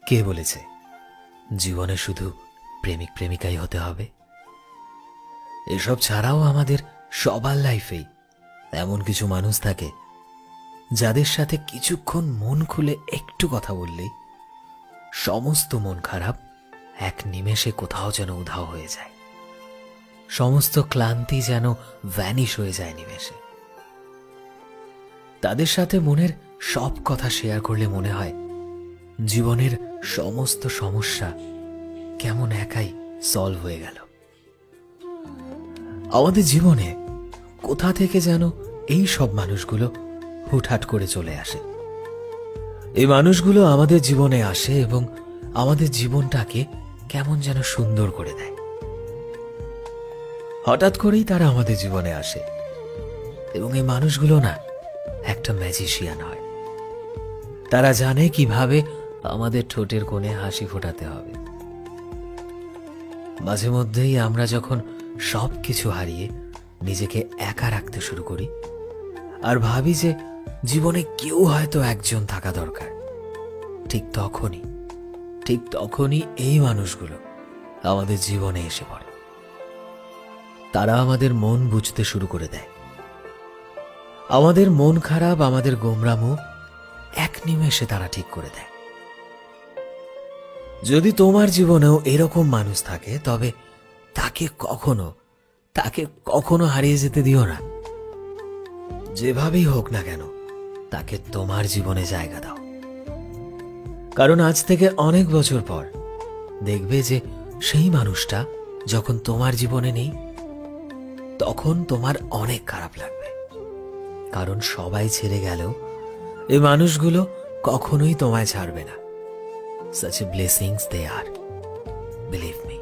কে বলেছে জীবনে শুধু প্রেমিক প্রেমিকাই হতে হবে? এসব ছাড়াও আমাদের সবার লাইফেই এমন কিছু মানুষ থাকে যাদের সাথে কিছুক্ষণ মন খুলে একটু কথা বললেই সমস্ত মন খারাপ এক নিমেষে কোথাও যেন উধাও হয়ে যায়। সমস্ত ক্লান্তি যেন ভ্যানিশ হয়ে যায় নিমেষে। তাদের সাথে মনের সব কথা শেয়ার করলে মনে হয় জীবনের সমস্ত সমস্যা কেমন একাই সলভ হয়ে গেল। আমাদের জীবনে কোথা থেকে যেন এই সব মানুষগুলো হুটহাট করে চলে আসে। এই মানুষগুলো আমাদের জীবনে আসে এবং আমাদের জীবনটাকে কেমন যেন সুন্দর করে দেয়। হঠাৎ করেই তারা আমাদের জীবনে আসে এবং এই মানুষগুলো না একটা ম্যাজিশিয়ান হয়। তারা জানে কিভাবে আমাদের ঠোঁটের কোণে হাসি ফোটাতে হবে। মাঝে মধ্যেই আমরা যখন সবকিছু হারিয়ে নিজেকে একা রাখতে শুরু করি আর ভাবি যে জীবনে কেউ হয়তো একজন থাকা দরকার, ঠিক তখনই এই মানুষগুলো আমাদের জীবনে এসে পড়ে। তারা আমাদের মন বুঝতে শুরু করে দেয়। আমাদের মন খারাপ, আমাদের গোমরা মুখ এক নিমেষে তারা ঠিক করে দেয়। যদি তোমার জীবনেও এরকম মানুষ থাকে তবে তাকে কখনো হারিয়ে যেতে দিও না। যেভাবেই হোক না কেন তাকে তোমার জীবনে জায়গা দাও, কারণ আজ থেকে অনেক বছর পর দেখবে যে সেই মানুষটা যখন তোমার জীবনে নেই তখন তোমার অনেক খারাপ লাগবে। কারণ সবাই ছেড়ে গেলেও এই মানুষগুলো কখনোই তোমায় ছাড়বে না। Such a blessings they are, believe me.